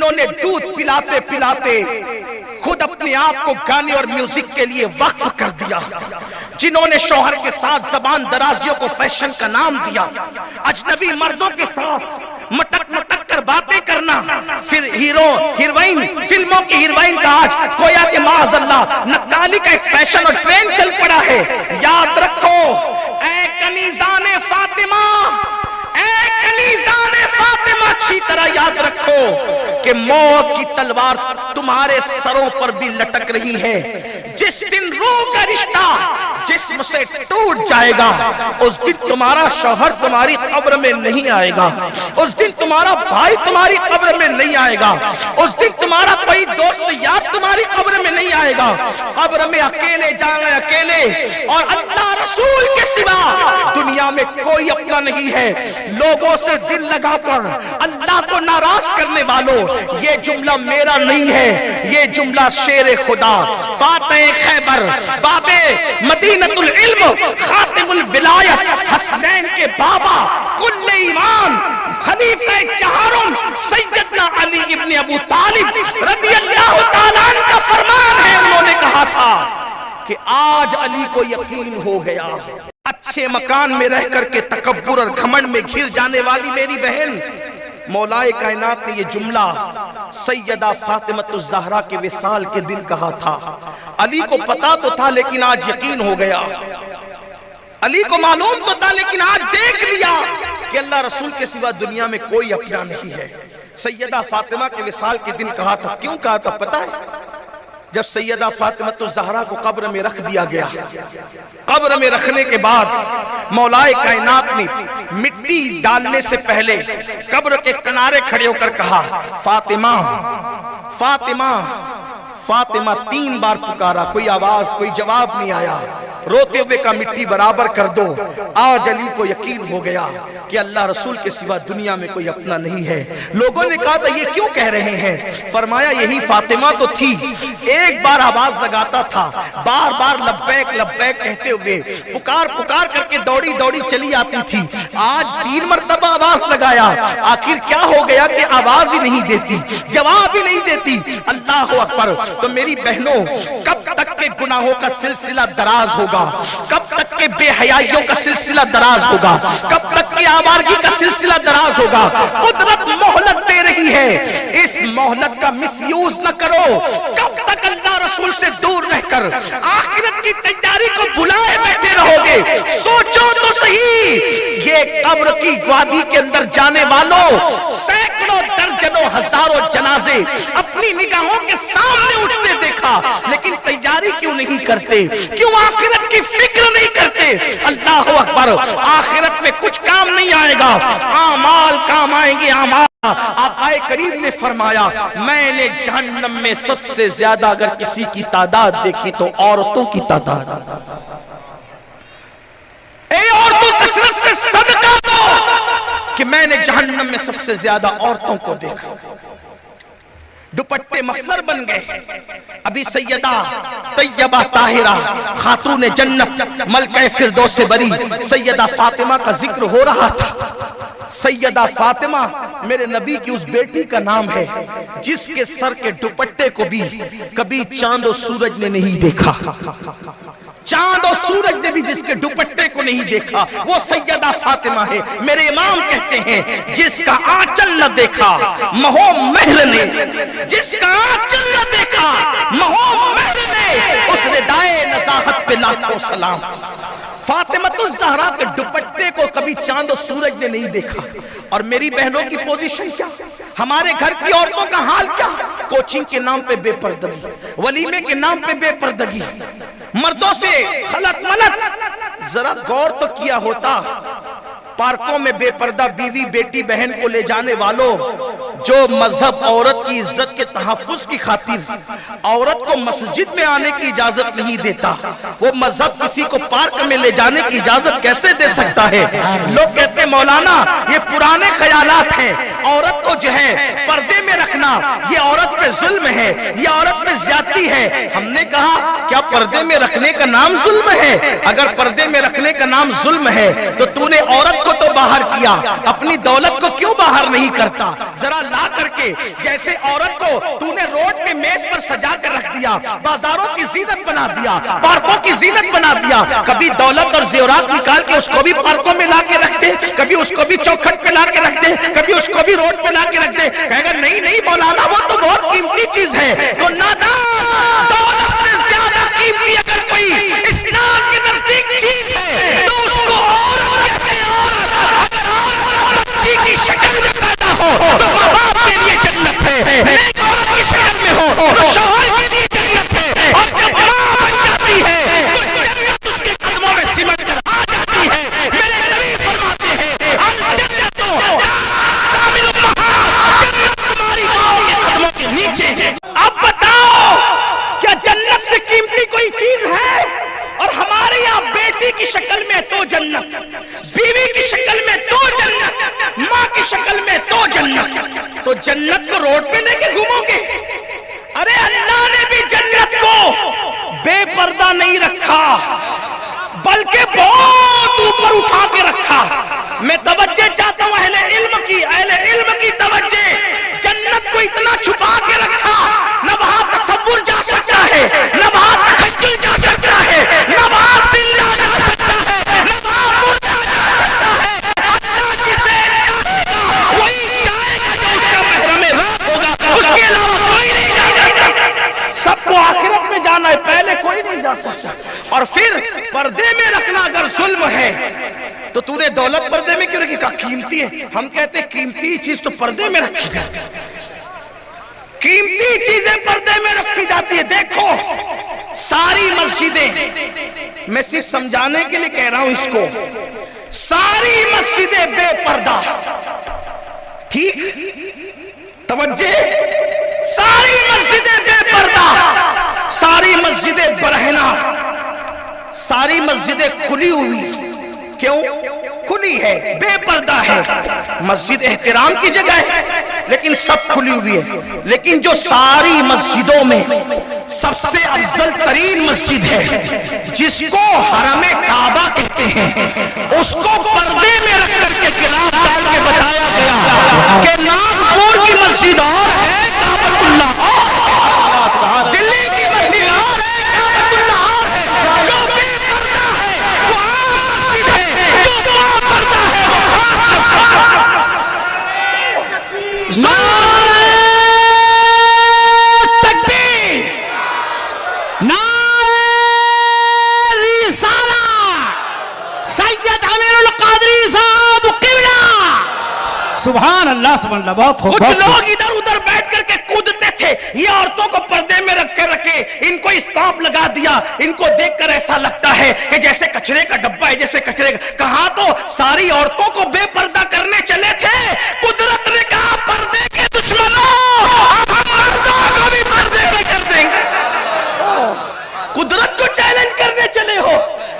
جنہوں نے دودھ پلاتے پلاتے خود اپنے آپ کو گانے اور میوزک کے لیے وقف کر دیا، جنہوں نے شوہر کے ساتھ زبان درازیوں کو فیشن کا نام دیا، اجنبی مردوں کے ساتھ مٹک مٹک کر باتیں کرنا، پھر ہیروئن فلموں کی ہیروئن کا آج گویا کہ معاذ اللہ نقالی کا ایک فیشن اور ٹرینڈ چل پڑا ہے۔ یاد رکھو اے کنیزان فاطمہ، اے کنیزان فاطمہ، اچھی طرح یاد رکھو کہ موت کی تلوار تمہارے سروں پر بھی لٹک رہی ہے۔ جس دن روح کا رشتہ جسم سے ٹوٹ جائے گا، اس دن تمہارا شوہر تمہاری قبر میں نہیں آئے گا، اس دن تمہارا بھائی تمہاری قبر میں نہیں آئے گا، اس دن تمہارا کوئی دوست یار تمہاری قبر میں نہیں آئے گا۔ قبر میں اکیلے جائیں گے، اکیلے، اور اللہ رسول کے سوا دنیا میں کوئی اپنا نہیں ہے۔ لوگوں سے دل لگا کر اللہ کو ناراض کرنے والوں، یہ جملہ میرا نہیں ہے، یہ جملہ شیر خدا فاتح خیبر، باب مدینۃ العلم، خاتم الولایت، حسنین کے بابا، کل ایمان، خلیفہ چہارم، سیدنا علی ابن ابو طالب رضی اللہ تعالیٰ عنہ کا فرمان ہے۔ انہوں نے کہا تھا کہ آج علی کو یقین ہو گیا۔ اچھے مکان میں رہ کر کے تکبر اور گھمنڈ میں گھر جانے والی میری بہن، مولا کائنات نے یہ جملہ سیدہ فاطمہ الزہرا کے وصال کے دن کہا تھا۔ علی کو پتا تو تھا لیکن آج یقین ہو گیا، علی کو معلوم تو تھا لیکن آج دیکھ لیا کہ اللہ رسول کے سوا دنیا میں کوئی اپنا نہیں ہے۔ سیدہ فاطمہ کے وصال کے دن کہا تھا، کیوں کہا تھا پتہ ہے؟ جب سیدہ فاطمہ الزہرا کو قبر میں رکھ دیا گیا، قبر میں رکھنے کے بعد مولا کائنات نے مٹی ڈالنے سے پہلے قبر کے کنارے کھڑے ہو کر کہا، فاطمہ فاطمہ فاطمہ، 3 بار پکارا، کوئی آواز کوئی جواب نہیں آیا۔ روتے ہوئے کا مٹی برابر کر دو۔ آج علی کو یقین ہو گیا کہ اللہ رسول کے سوا دنیا میں کوئی اپنا نہیں ہے۔ لوگوں نے کہا تھا یہ کیوں کہہ رہے ہیں؟ فرمایا یہی فاطمہ تو تھی، ایک بار آواز لگاتا تھا، بار بار لبیک لبیک کہتے ہوئے پکار پکار کر کے دوڑی دوڑی چلی آتی تھی۔ آج 3 مرتبہ آواز لگایا، آخر کیا ہو گیا کہ آواز ہی نہیں دیتی، جواب ہی نہیں دیتی۔ اللہ اکبر۔ تو میری بہنوں، کب تک کے گناہوں کا سلسلہ دراز ہوگا؟ کب تک کے بے حیائیوں کا سلسلہ دراز ہوگا؟ کب تک کی آوارگی کا سلسلہ دراز ہوگا؟ قدرت مہلت دے رہی ہے، اس مہلت کا مس یوز نہ کرو۔ کب تک اللہ رسول سے دور رہ کر آخرت کی تیاری کو بلائے بیٹھے رہو گے؟ سوچو تو صحیح، یہ قبر کی وادی کے اندر جانے والوں، سینکڑوں درجنوں ہزاروں جنازے اپنی نگاہوں کے سامنے اٹھتے دیکھا، لیکن تیاری کیوں نہیں کرتے؟ کیوں آخرت کی فکر نہیں کرتے؟ اللہ اکبر۔ آخرت میں کچھ کام نہیں آئے گا، اعمال کام آئیں گے، اعمال۔ آقا کریم نے فرمایا، میں نے جہنم میں سب سے زیادہ اگر کسی کی تعداد دیکھی تو عورتوں کی تعداد۔ اے عورتوں کثرت سے صدقہ دو، کہ میں نے جہنم میں سب سے زیادہ عورتوں کو دیکھا۔ دوپٹے مفلر بن گئے۔ ابھی سیدہ طیبہ طاہرہ خاتون جنت ملکہ فردوس بری سیدہ فاطمہ کا ذکر ہو رہا تھا۔ سیدہ فاطمہ میرے نبی کی اس بیٹی کا نام ہے جس کے سر کے دوپٹے کو بھی کبھی چاند و سورج نے نہیں دیکھا، چاند اور سورج نے بھی جس کے دوپٹے کو نہیں دیکھا، وہ سیدہ فاطمہ ہے۔ میرے امام کہتے ہیں جس کا آنچل نہ دیکھا مہو مہر نے، جس کا آنچل نہ دیکھا مہو مہر نے، اس ردائے نزاہت پہ لاکھوں سلام۔ فاطمہ الزہرا کے دوپٹے کو کبھی چاند و سورج نے نہیں دیکھا۔ اور میری بہنوں کی پوزیشن کیا، ہمارے گھر کی عورتوں کا حال کیا؟ کوچنگ کے نام پہ بے پردگی، ولیمے کے نام پہ بے پردگی، مردوں سے خلط ملط۔ ذرا غور تو کیا ہوتا، پارکوں میں بے پردہ بیوی بیٹی بہن کو لے جانے والوں، جو مذہب عورت کی عزت کے تحفظ کی خاطر عورت کو مسجد میں آنے کی اجازت نہیں دیتا، وہ مذہب کسی کو پارک میں لے جانے کی اجازت کیسے دے سکتا ہے؟ لوگ کہتے ہیں مولانا یہ پرانے خیالات ہیں، عورت کو جو ہے پردے میں رکھنا یہ عورت پہ ظلم ہے، یہ عورت پہ زیادتی ہے۔ ہم نے کہا کیا پردے میں رکھنے کا نام ظلم ہے؟ اگر پردے میں رکھنے کا نام ظلم ہے تو تو نے عورت کو تو باہر کیا، اپنی دولت کو کیوں باہر نہیں کرتا؟ ذرا لا کر کے جیسے عورت کو تو نے روڈ پہ میز پر سجا کر رکھ دیا، بازاروں کی زینت بنا دیا، پارکوں کی زینت بنا دیا، کبھی دولت اور زیورات نکال کے اس کو بھی پارکوں میں لا کے رکھ دے، کبھی اس کو بھی چوکھٹ پہ لا کے رکھ دے، کبھی اس کو بھی روڈ پہ لا کے رکھ دے، کہے گا نہیں نہیں مولانا وہ تو بہت قیمتی چیز ہے۔ تو نادان، دولت سے زیادہ قیمتی اگر کوئی اسلام کے نزدیک چیز ہے تو اس کو عورت کہتے ہیں۔ عورت اگر عورت بچی کی شکل میں پیدا ہو تو ماں باپ کے لیے جنت ہے، نیک عورت کی شکل میں ہو تو شوہر کے لیے جنت ہے، اور جب ماں بن جاتی ہے تو جنت اس کے قدموں میں سمٹ کر آ جاتی ہے۔ میرے نبی فرماتے ہیں الجنت کامل الامہات، جنت تمہاری ماں کے قدموں کے نیچے ہے۔ اب بتاؤ کیا جنت سے قیمتی کوئی چیز ہے؟ اور ہمارے یہاں بیٹی کی شکل میں تو جنت، بیوی کی شکل میں تو جنت، ماں کی شکل میں تو جنت۔ تو جنت کو روڈ پہ لے کے گھومو گے؟ ارے اللہ نے بھی جنت کو بے پردہ نہیں رکھا بلکہ بہت اوپر اٹھا کے رکھا۔ میں توجہ چاہتا ہوں اہل علم کی توجہ۔ جنت کو اتنا چھپا کے رکھا، نہ وہاں تصور جا سکتا ہے، نہ وہاں تخیل جا سکتا ہے، نہ وہاں زندہ جا سکتا ہے، نہ وہاں مردہ جا سکتا ہے۔ اللہ جسے چاہے گا وہی جائے گا جو اس کا محرم راز ہوگا، اس کے علاوہ کوئی نہیں جا سکتا۔ سب کو آخرت میں جانا ہے، پہلے کوئی نہیں جا سکتا۔ اور پھر پردے میں رکھنا اگر ظلم ہے تو تو نے دولت پردے میں کیوں رکھی؟ کہا قیمتی ہے۔ ہم کہتے ہیں قیمتی چیز تو پردے میں رکھی جاتی ہے، قیمتی چیزیں پردے میں رکھی جاتی ہے۔ دیکھو ساری مسجدیں، میں صرف سمجھانے کے لیے کہہ رہا ہوں اس کو، ساری مسجدیں بے پردہ، ٹھیک توجہ، ساری مسجدیں بے پردہ، ساری مسجدیں برہنہ، ساری مسجدیں کھلی ہوئی۔ کیوں کھلی ہے؟ بے پردہ ہے۔ مسجد احترام کی جگہ ہے لیکن سب کھلی ہوئی ہے۔ لیکن جو ساری مسجدوں میں سب سے افضل ترین مسجد ہے جس کو حرم کعبہ کہتے ہیں، اس کو پردے میں رکھ کر کے گلاف ڈال کے بتایا گیا کہ ناگپور کی مسجد اور ہے، کعبۃ اللہ اور، دلی کی مسجد اور ہے، کعبۃ اللہ اور ہے۔ جو بے پردہ ہے وہ عام مسجد ہے، جو با پردہ ہے وہ خاص مسجد ہے۔ نعرہ تکبیر، نعرہ رسالہ، سید امین القادری صاحب قبلہ۔ سبحان اللہ سبحان اللہ، بہت خوب۔ کچھ لوگ ادھر ادھر بیٹھ کر کے کودتے تھے، یہ عورتوں کو پردے میں رکھ کے رکھے، ان کو اسٹاپ لگا دیا، ان کو دیکھ کر ایسا لگتا ہے کہ جیسے کچرے کا ڈبہ ہے، جیسے کچرے کا۔ کہاں تو ساری عورتوں کو بے پردہ کرنے چلے تھے، قدرت نے کہا پردے کے دشمنوں اب ہم مردوں کو بھی پردے میں کر دیں گے۔ قدرت کو چیلنج کرنے چلے ہو،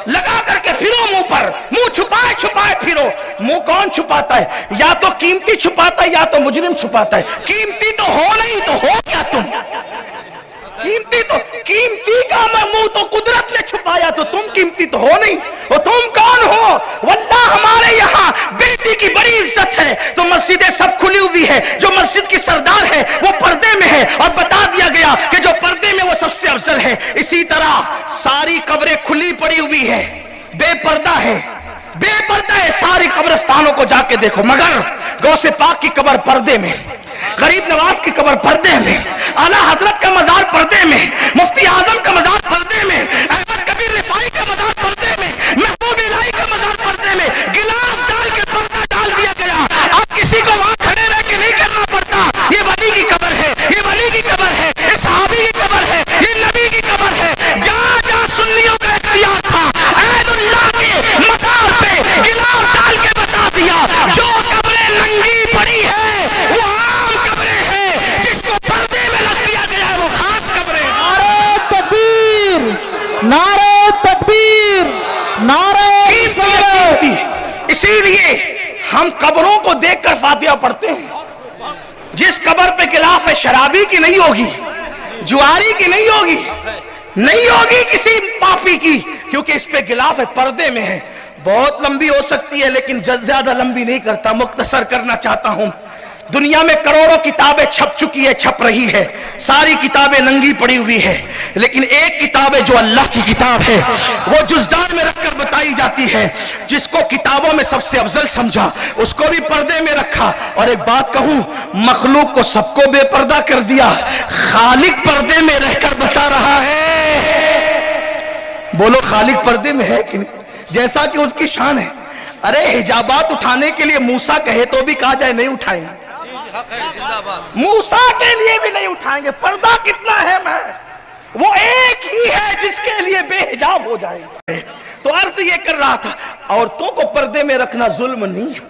لگا کر کے پھرو منہ پر، منہ چھپائے چھپائے پھرو۔ منہ کون چھپاتا ہے؟ یا تو قیمتی چھپاتا ہے یا تو مجرم چھپاتا ہے۔ قیمتی تو ہو نہیں تو ہو کیا تم؟ قیمتی کا منہ تو قدرت نے چھپایا تو تم قیمتی تو ہو نہیں، اور تم کون ہو؟ واللہ ہمارے یہاں بیٹی کی بڑی عزت ہے تو مسجدیں سب کھلی ہوئی ہے، جو مسجد کی سردار ہے وہ پردے میں ہے، اور بتا دیا گیا کہ جو پردے میں وہ سب سے افضل ہے۔ اسی طرح ساری قبریں کھلی پڑی ہوئی ہے، بے پردہ ہے، بے پردہ ہے۔ ساری قبرستانوں کو جا کے دیکھو، مگر غوث پاک کی قبر پردے میں، غریب نواز کی قبر پردے میں، اعلیٰ حضرت کا مزار پردے میں، مفتی اعظم کا مزار پردے میں، احمد کبیر رفاعی کا مزار پردے میں، محبوب الہی کا مزار پردے میں، گلاف ڈال کے پردہ ڈال دیا گیا۔ اب کسی کو وہاں کھڑے رہ کے نہیں کرنا پڑتا، یہ ولی کی قبر ہے، یہ ولی کی قبر ہے، یہ صحابی کی قبر ہے، یہ نبی کی قبر ہے۔ جہاں جہاں سنیوں کا اختیار تھا، عین اللہ کے مزار پہ گلاف ڈال کے بتا دیا جو قبریں ننگی پڑی ہے وہ عام قبریں ہیں، جس کو پردے میں رکھ دیا گیا ہے وہ خاص قبریں۔ نعرہ تکبیر، نعرہ تکبیر، نعرہ رسالت۔ اسی لیے ہم قبروں کو دیکھ کر فاتحہ پڑھتے ہیں۔ جس قبر پہ غلاف ہے شرابی کی نہیں ہوگی، جواری کی نہیں ہوگی، نہیں ہوگی کسی پاپی کی، کیونکہ اس پہ غلاف ہے، پردے میں ہے۔ بہت لمبی ہو سکتی ہے لیکن زیادہ لمبی نہیں کرتا، مختصر کرنا چاہتا ہوں۔ دنیا میں کروڑوں کتابیں چھپ چکی ہے، چھپ رہی ہے، ساری کتابیں ننگی پڑی ہوئی ہے، لیکن ایک کتاب ہے جو اللہ کی کتاب ہے، وہ جزدان میں رکھ کر بتائی جاتی ہے۔ جس کو کتابوں میں سب سے افضل سمجھا اس کو بھی پردے میں رکھا۔ اور ایک بات کہوں، مخلوق کو سب کو بے پردہ کر دیا، خالق پردے میں رہ کر بتا رہا ہے۔ بولو خالق پردے میں ہے کہ نہیں؟ جیسا کہ اس کی شان ہے۔ ارے حجابات اٹھانے کے لیے موسیٰ کہے تو بھی کہا جائے نہیں اٹھائیں گے، موسیٰ کے لیے بھی نہیں اٹھائیں گے۔ پردہ کتنا اہم ہے، وہ ایک ہی ہے جس کے لیے بے حجاب ہو جائے گا۔ تو عرض یہ کر رہا تھا، عورتوں کو پردے میں رکھنا ظلم نہیں ہے۔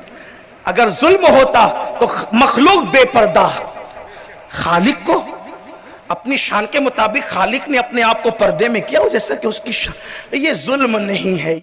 اگر ظلم ہوتا تو مخلوق بے پردہ، خالق کو اپنی شان کے مطابق خالق نے اپنے آپ کو پردے میں کیا، جیسا کہ اس کی شان، یہ ظلم نہیں ہے۔